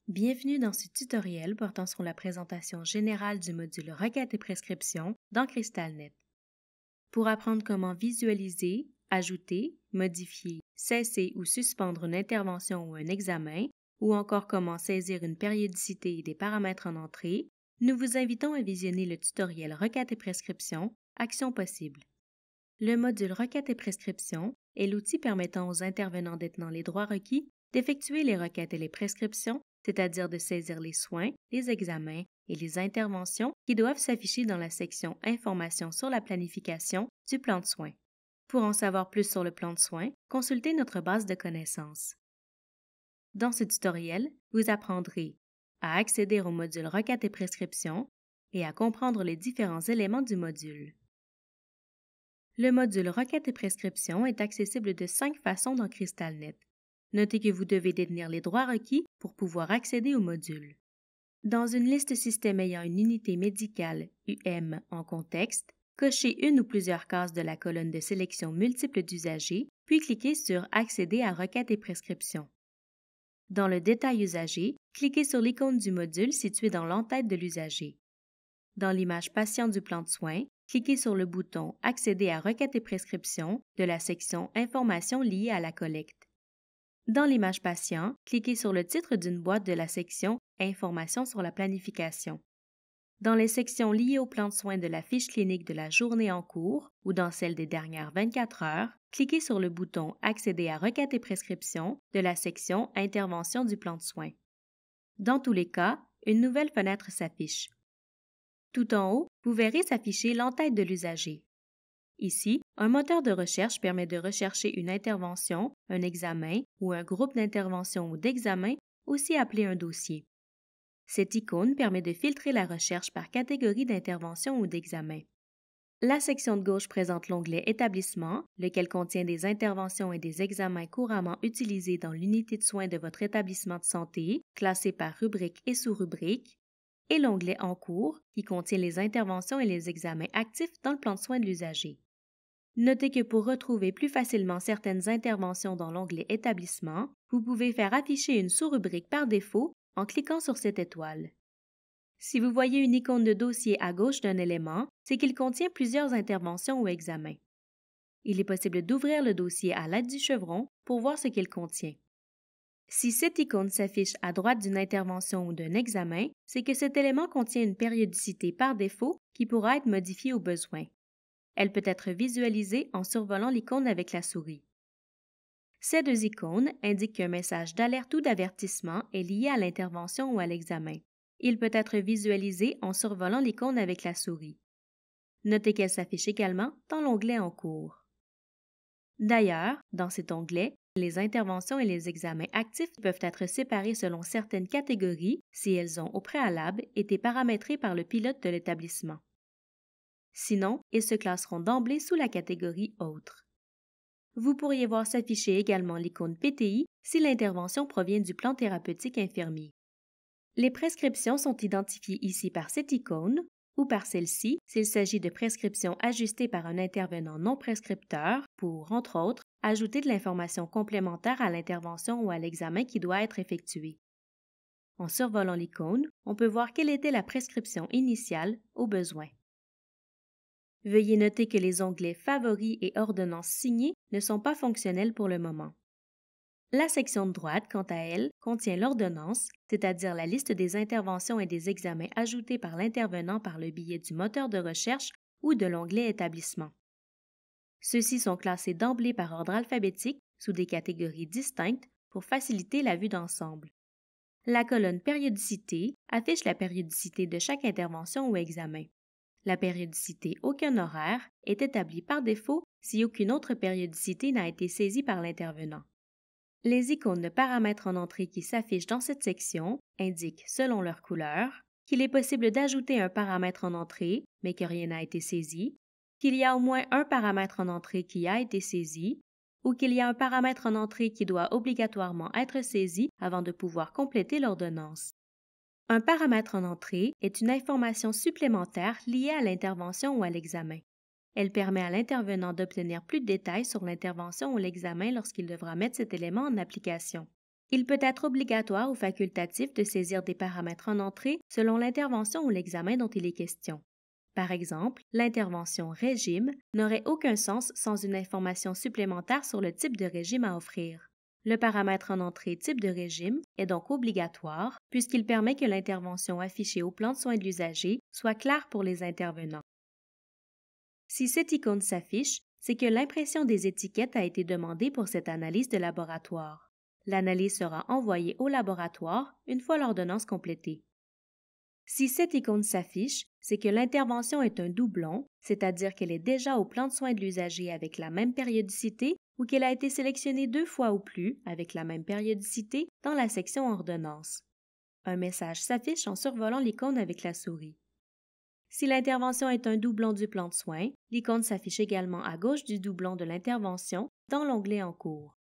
Bienvenue dans ce tutoriel portant sur la présentation générale du module Requêtes et prescriptions dans CrystalNet. Pour apprendre comment visualiser, ajouter, modifier, cesser ou suspendre une intervention ou un examen, ou encore comment saisir une périodicité et des paramètres en entrée, nous vous invitons à visionner le tutoriel Requêtes et prescriptions, Actions possibles. Le module Requêtes et prescriptions est l'outil permettant aux intervenants détenant les droits requis d'effectuer les requêtes et les prescriptions, c'est-à-dire de saisir les soins, les examens et les interventions qui doivent s'afficher dans la section Informations sur la planification du plan de soins. Pour en savoir plus sur le plan de soins, consultez notre base de connaissances. Dans ce tutoriel, vous apprendrez à accéder au module Requêtes et prescriptions et à comprendre les différents éléments du module. Le module Requêtes et prescriptions est accessible de 5 façons dans CrystalNet. Notez que vous devez détenir les droits requis pour pouvoir accéder au module. Dans une liste système ayant une unité médicale UM en contexte, cochez une ou plusieurs cases de la colonne de sélection multiple d'usagers, puis cliquez sur Accéder à requêtes et prescriptions. Dans le détail usager, cliquez sur l'icône du module située dans l'entête de l'usager. Dans l'image patient du plan de soins, cliquez sur le bouton Accéder à requêtes et prescriptions de la section Informations liées à la collecte. Dans l'image patient, cliquez sur le titre d'une boîte de la section Informations sur la planification. Dans les sections liées au plan de soins de la fiche clinique de la journée en cours ou dans celle des dernières 24 heures, cliquez sur le bouton Accéder à requêtes et prescriptions de la section Intervention du plan de soins. Dans tous les cas, une nouvelle fenêtre s'affiche. Tout en haut, vous verrez s'afficher l'entête de l'usager. Ici, un moteur de recherche permet de rechercher une intervention, un examen ou un groupe d'intervention ou d'examen, aussi appelé un dossier. Cette icône permet de filtrer la recherche par catégorie d'intervention ou d'examen. La section de gauche présente l'onglet Établissement, lequel contient des interventions et des examens couramment utilisés dans l'unité de soins de votre établissement de santé, classés par rubrique et sous-rubrique, et l'onglet En cours, qui contient les interventions et les examens actifs dans le plan de soins de l'usager. Notez que pour retrouver plus facilement certaines interventions dans l'onglet Établissement, vous pouvez faire afficher une sous-rubrique par défaut en cliquant sur cette étoile. Si vous voyez une icône de dossier à gauche d'un élément, c'est qu'il contient plusieurs interventions ou examens. Il est possible d'ouvrir le dossier à l'aide du chevron pour voir ce qu'il contient. Si cette icône s'affiche à droite d'une intervention ou d'un examen, c'est que cet élément contient une périodicité par défaut qui pourra être modifiée au besoin. Elle peut être visualisée en survolant l'icône avec la souris. Ces deux icônes indiquent qu'un message d'alerte ou d'avertissement est lié à l'intervention ou à l'examen. Il peut être visualisé en survolant l'icône avec la souris. Notez qu'elle s'affiche également dans l'onglet En cours. D'ailleurs, dans cet onglet, les interventions et les examens actifs peuvent être séparés selon certaines catégories si elles ont au préalable été paramétrées par le pilote de l'établissement. Sinon, ils se classeront d'emblée sous la catégorie Autres. Vous pourriez voir s'afficher également l'icône PTI si l'intervention provient du plan thérapeutique infirmier. Les prescriptions sont identifiées ici par cette icône ou par celle-ci s'il s'agit de prescriptions ajustées par un intervenant non prescripteur pour, entre autres, ajouter de l'information complémentaire à l'intervention ou à l'examen qui doit être effectué. En survolant l'icône, on peut voir quelle était la prescription initiale au besoin. Veuillez noter que les onglets Favoris et Ordonnances signées ne sont pas fonctionnels pour le moment. La section de droite, quant à elle, contient l'ordonnance, c'est-à-dire la liste des interventions et des examens ajoutés par l'intervenant par le biais du moteur de recherche ou de l'onglet Établissement. Ceux-ci sont classés d'emblée par ordre alphabétique sous des catégories distinctes pour faciliter la vue d'ensemble. La colonne Périodicité affiche la périodicité de chaque intervention ou examen. La périodicité Aucun horaire est établie par défaut si aucune autre périodicité n'a été saisie par l'intervenant. Les icônes de paramètres en entrée qui s'affichent dans cette section indiquent, selon leur couleur, qu'il est possible d'ajouter un paramètre en entrée, mais que rien n'a été saisi, qu'il y a au moins un paramètre en entrée qui a été saisi, ou qu'il y a un paramètre en entrée qui doit obligatoirement être saisi avant de pouvoir compléter l'ordonnance. Un paramètre en entrée est une information supplémentaire liée à l'intervention ou à l'examen. Elle permet à l'intervenant d'obtenir plus de détails sur l'intervention ou l'examen lorsqu'il devra mettre cet élément en application. Il peut être obligatoire ou facultatif de saisir des paramètres en entrée selon l'intervention ou l'examen dont il est question. Par exemple, l'intervention régime n'aurait aucun sens sans une information supplémentaire sur le type de régime à offrir. Le paramètre en entrée type de régime est donc obligatoire puisqu'il permet que l'intervention affichée au plan de soins de l'usager soit claire pour les intervenants. Si cette icône s'affiche, c'est que l'impression des étiquettes a été demandée pour cette analyse de laboratoire. L'analyse sera envoyée au laboratoire une fois l'ordonnance complétée. Si cette icône s'affiche, c'est que l'intervention est un doublon, c'est-à-dire qu'elle est déjà au plan de soins de l'usager avec la même périodicité ou qu'elle a été sélectionnée 2 fois ou plus avec la même périodicité dans la section Ordonnance. Un message s'affiche en survolant l'icône avec la souris. Si l'intervention est un doublon du plan de soins, l'icône s'affiche également à gauche du doublon de l'intervention dans l'onglet En cours.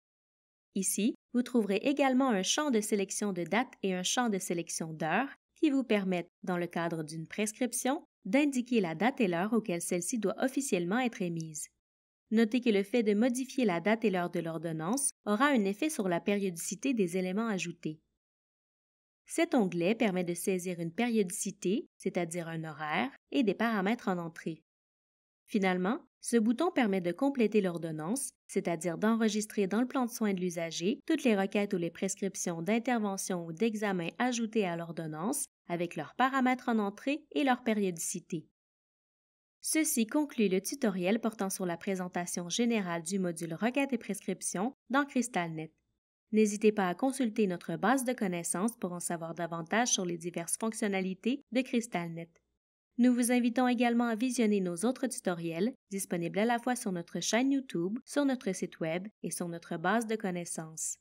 Ici, vous trouverez également un champ de sélection de date et un champ de sélection d'heure qui vous permettent, dans le cadre d'une prescription, d'indiquer la date et l'heure auquel celle-ci doit officiellement être émise. Notez que le fait de modifier la date et l'heure de l'ordonnance aura un effet sur la périodicité des éléments ajoutés. Cet onglet permet de saisir une périodicité, c'est-à-dire un horaire, et des paramètres en entrée. Finalement, ce bouton permet de compléter l'ordonnance, c'est-à-dire d'enregistrer dans le plan de soins de l'usager toutes les requêtes ou les prescriptions d'intervention ou d'examen ajoutées à l'ordonnance avec leurs paramètres en entrée et leur périodicité. Ceci conclut le tutoriel portant sur la présentation générale du module Requêtes et prescriptions dans CrystalNet. N'hésitez pas à consulter notre base de connaissances pour en savoir davantage sur les diverses fonctionnalités de CrystalNet. Nous vous invitons également à visionner nos autres tutoriels, disponibles à la fois sur notre chaîne YouTube, sur notre site Web et sur notre base de connaissances.